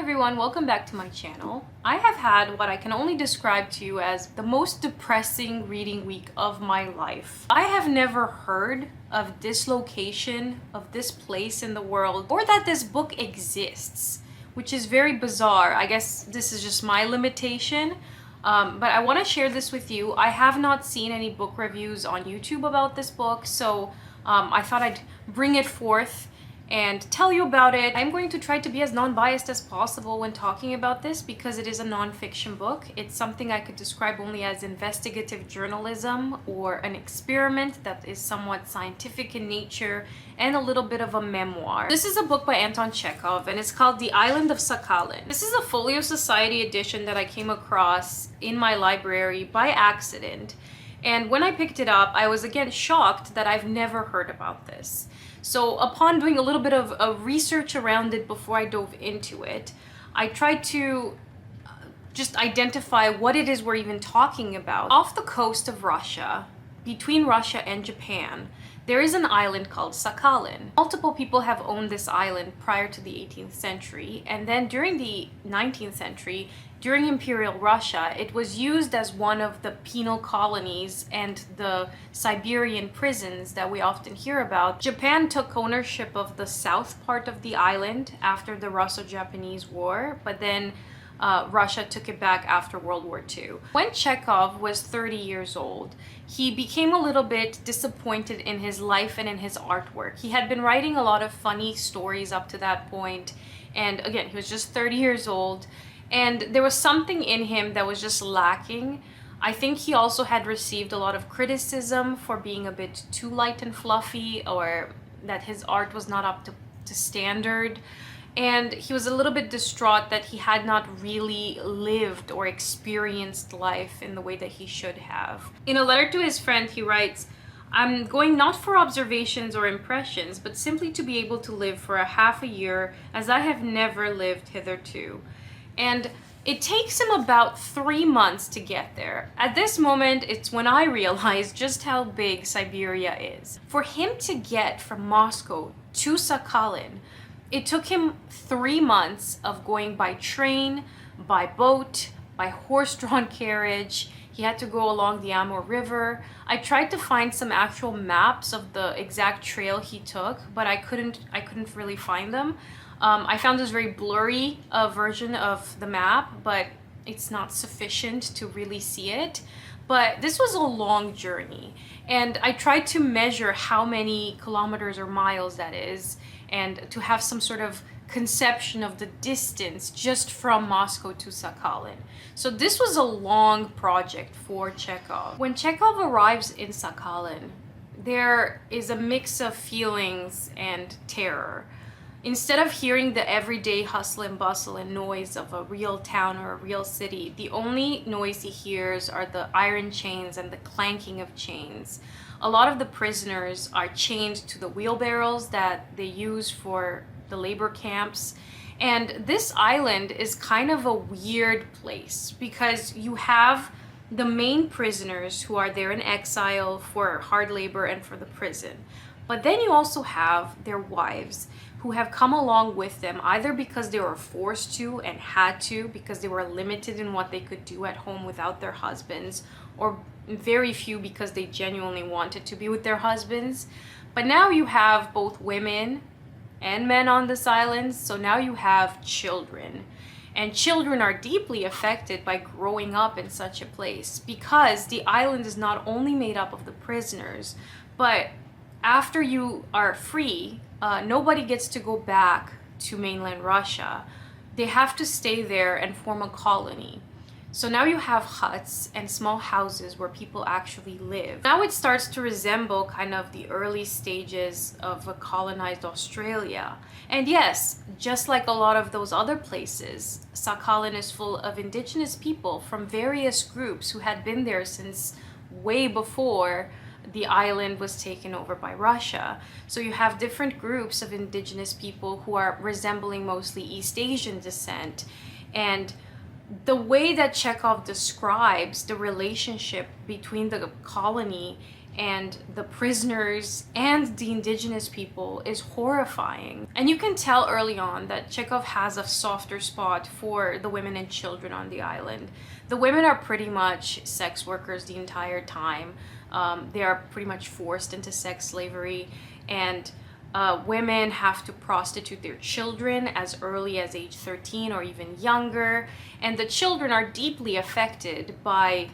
everyone, welcome back to my channel. I have had what I can only describe to you as the most depressing reading week of my life. I have never heard of this location, of this place in the world, or that this book exists, which is very bizarre. I guess this is just my limitation, but I want to share this with you. I have not seen any book reviews on YouTube about this book, so I thought I'd bring it forth and tell you about it. I'm going to try to be as non-biased as possible when talking about this because it is a non-fiction book. It's something I could describe only as investigative journalism or an experiment that is somewhat scientific in nature and a little bit of a memoir. This is a book by Anton Chekhov and it's called The Island of Sakhalin. This is a Folio Society edition that I came across in my library by accident. And when I picked it up, I was again shocked that I've never heard about this. So upon doing a little bit of research around it before I dove into it, I tried to just identify what it is we're even talking about. Off the coast of Russia, between Russia and Japan, there is an island called Sakhalin. Multiple people have owned this island prior to the 18th century, and then during the 19th century, during Imperial Russia, it was used as one of the penal colonies and the Siberian prisons that we often hear about. Japan took ownership of the south part of the island after the Russo-Japanese War, but then Russia took it back after World War II. When Chekhov was 30 years old, he became a little bit disappointed in his life and in his artwork. He had been writing a lot of funny stories up to that point, and again, he was just 30 years old, and there was something in him that was just lacking. I think he also had received a lot of criticism for being a bit too light and fluffy, or that his art was not up to standard. And he was a little bit distraught that he had not really lived or experienced life in the way that he should have. In a letter to his friend, he writes, "I'm going not for observations or impressions, but simply to be able to live for a half a year as I have never lived hitherto." And it takes him about 3 months to get there. At this moment, it's when I realized just how big Siberia is. For him to get from Moscow to Sakhalin, it took him 3 months of going by train, by boat, by horse-drawn carriage. He had to go along the Amur River. I tried to find some actual maps of the exact trail he took, but I couldn't really find them. I found this very blurry version of the map, but it's not sufficient to really see it. But this was a long journey, and I tried to measure how many kilometers or miles that is, and to have some sort of conception of the distance just from Moscow to Sakhalin. So this was a long project for Chekhov. When Chekhov arrives in Sakhalin, there is a mix of feelings and terror. Instead of hearing the everyday hustle and bustle and noise of a real town or a real city, the only noise he hears are the iron chains and the clanking of chains. A lot of the prisoners are chained to the wheelbarrows that they use for the labor camps. And this island is kind of a weird place because you have the main prisoners who are there in exile for hard labor and for the prison. But then you also have their wives who have come along with them either because they were forced to and had to because they were limited in what they could do at home without their husbands, or very few because they genuinely wanted to be with their husbands. But now you have both women and men on this island, so now you have children. And children are deeply affected by growing up in such a place because the island is not only made up of the prisoners, but after you are free, nobody gets to go back to mainland Russia. They have to stay there and form a colony. So now you have huts and small houses where people actually live. Now it starts to resemble kind of the early stages of a colonized Australia. And yes, just like a lot of those other places, Sakhalin is full of indigenous people from various groups who had been there since way before the island was taken over by Russia. So you have different groups of indigenous people who are resembling mostly East Asian descent. And the way that Chekhov describes the relationship between the colony and the prisoners and the indigenous people is horrifying. And you can tell early on that Chekhov has a softer spot for the women and children on the island. The women are pretty much sex workers the entire time. They are pretty much forced into sex slavery, and women have to prostitute their children as early as age 13 or even younger. And the children are deeply affected by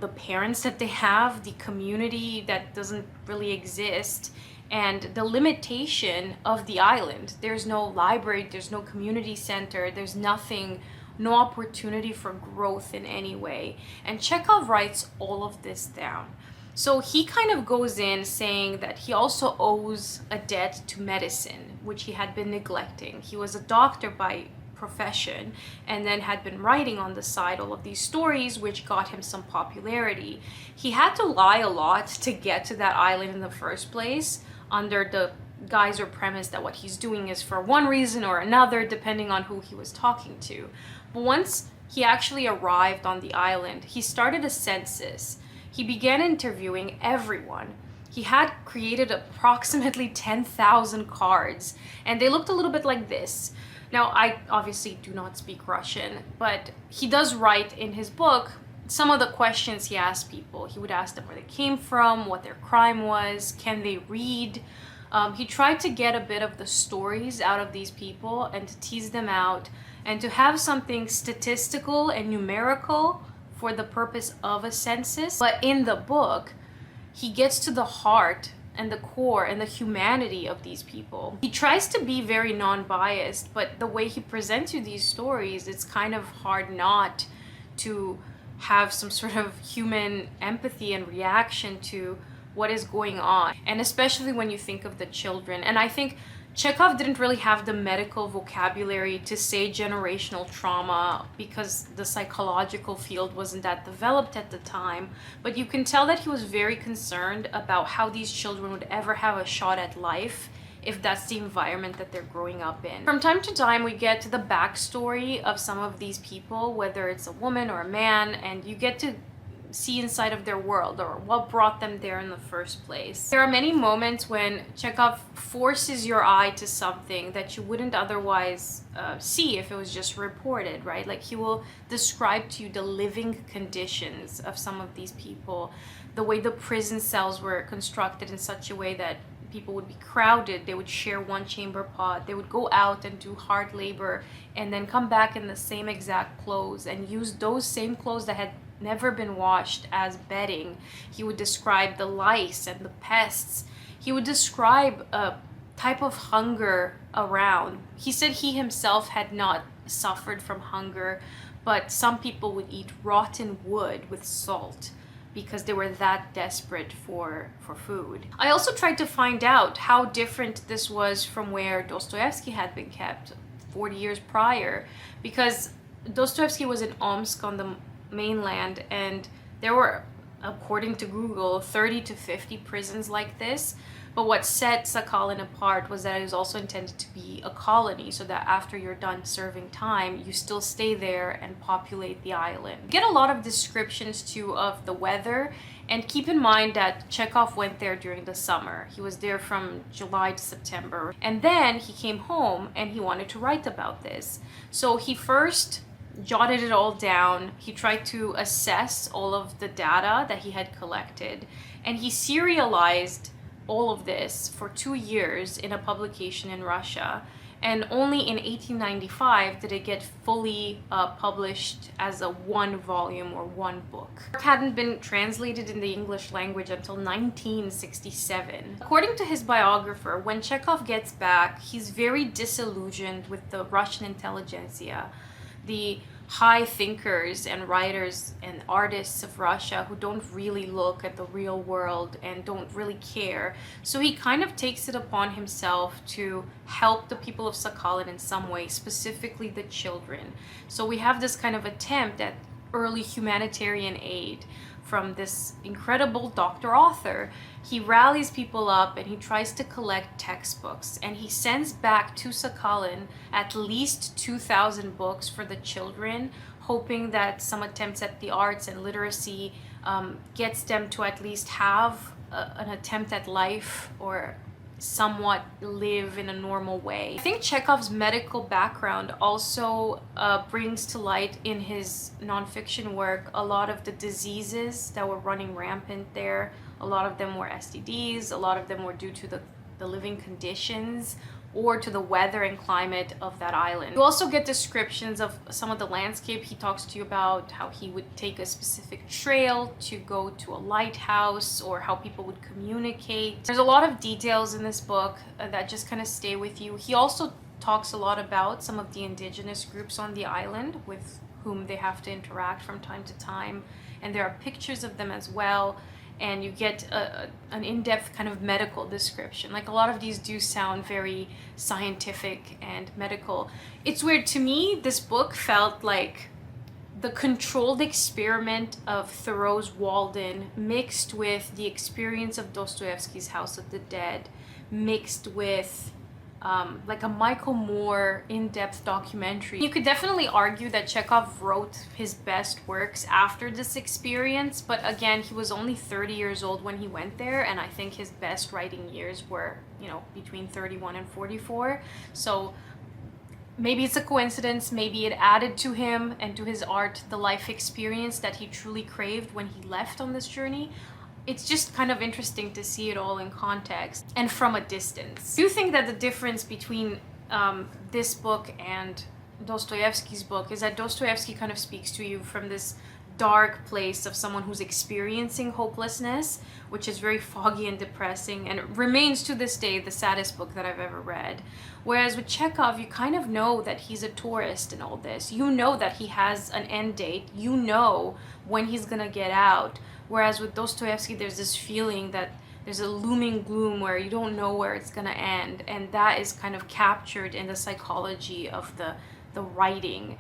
the parents that they have, the community that doesn't really exist, and the limitation of the island. There's no library, there's no community center, there's nothing, no opportunity for growth in any way. And Chekhov writes all of this down. So he kind of goes in saying that he also owes a debt to medicine, which he had been neglecting. He was a doctor by profession and then had been writing on the side all of these stories which got him some popularity. He had to lie a lot to get to that island in the first place, under the guise or premise that what he's doing is for one reason or another, depending on who he was talking to. But once he actually arrived on the island, he started a census. He began interviewing everyone. He had created approximately 10,000 cards, and they looked a little bit like this. Now, I obviously do not speak Russian, but he does write in his book some of the questions he asked people. He would ask them where they came from, what their crime was, can they read. He tried to get a bit of the stories out of these people and to tease them out and to have something statistical and numerical for the purpose of a census. But in the book, he gets to the heart and the core and the humanity of these people. He tries to be very non-biased, but the way he presents you these stories, it's kind of hard not to have some sort of human empathy and reaction to what is going on. And especially when you think of the children. And I think Chekhov didn't really have the medical vocabulary to say generational trauma because the psychological field wasn't that developed at the time. But you can tell that he was very concerned about how these children would ever have a shot at life if that's the environment that they're growing up in. From time to time, we get to the backstory of some of these people, whether it's a woman or a man, and you get to see inside of their world or what brought them there in the first place. There are many moments when Chekhov forces your eye to something that you wouldn't otherwise see if it was just reported, right? Like he will describe to you the living conditions of some of these people, the way the prison cells were constructed in such a way that people would be crowded, they would share one chamber pod, they would go out and do hard labor and then come back in the same exact clothes and use those same clothes that had never been washed as bedding. He would describe the lice and the pests. He would describe a type of hunger around. He said he himself had not suffered from hunger, but some people would eat rotten wood with salt because they were that desperate for food. I also tried to find out how different this was from where Dostoevsky had been kept 40 years prior, because Dostoevsky was in Omsk on the mainland, and there were, according to Google, 30 to 50 prisons like this. But what set Sakhalin apart was that it was also intended to be a colony, so that after you're done serving time, you still stay there and populate the island. You get a lot of descriptions too of the weather, and keep in mind that Chekhov went there during the summer. He was there from July to September, and then he came home and he wanted to write about this. So he first jotted it all down. He tried to assess all of the data that he had collected, and he serialized all of this for 2 years in a publication in Russia. And only in 1895 did it get fully published as a one volume or one book. It hadn't been translated in the English language until 1967. According to his biographer, when Chekhov gets back, he's very disillusioned with the Russian intelligentsia, the high thinkers and writers and artists of Russia who don't really look at the real world and don't really care. So he kind of takes it upon himself to help the people of Sakhalin in some way, specifically the children. So we have this kind of attempt at early humanitarian aid from this incredible doctor author. He rallies people up and he tries to collect textbooks, and he sends back to Sakhalin at least 2,000 books for the children, hoping that some attempts at the arts and literacy gets them to at least have an attempt at life or somewhat live in a normal way. I think Chekhov's medical background also brings to light in his nonfiction work a lot of the diseases that were running rampant there. A lot of them were STDs, a lot of them were due to the living conditions or to the weather and climate of that island. You also get descriptions of some of the landscape. He talks to you about how he would take a specific trail to go to a lighthouse or how people would communicate. There's a lot of details in this book that just kind of stay with you. He also talks a lot about some of the indigenous groups on the island with whom they have to interact from time to time. And there are pictures of them as well. And you get an in-depth kind of medical description. Like, a lot of these do sound very scientific and medical. It's weird, to me, this book felt like the controlled experiment of Thoreau's Walden mixed with the experience of Dostoevsky's House of the Dead, mixed with like a Michael Moore in-depth documentary. You could definitely argue that Chekhov wrote his best works after this experience, but again, he was only 30 years old when he went there, and I think his best writing years were, you know, between 31 and 44. So maybe it's a coincidence, maybe it added to him and to his art the life experience that he truly craved when he left on this journey. It's just kind of interesting to see it all in context and from a distance. I do think that the difference between this book and Dostoevsky's book is that Dostoevsky kind of speaks to you from this dark place of someone who's experiencing hopelessness, which is very foggy and depressing, and it remains to this day the saddest book that I've ever read. Whereas with Chekhov, you kind of know that he's a tourist in all this. You know that he has an end date. You know when he's gonna get out. Whereas with Dostoevsky, there's this feeling that there's a looming gloom where you don't know where it's gonna end, and that is kind of captured in the psychology of the writing.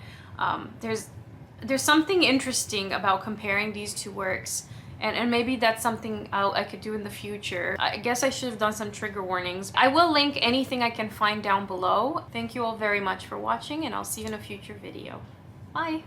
There's something interesting about comparing these two works, and maybe that's something I could do in the future. I guess I should have done some trigger warnings. I will link anything I can find down below. Thank you all very much for watching, and I'll see you in a future video. Bye!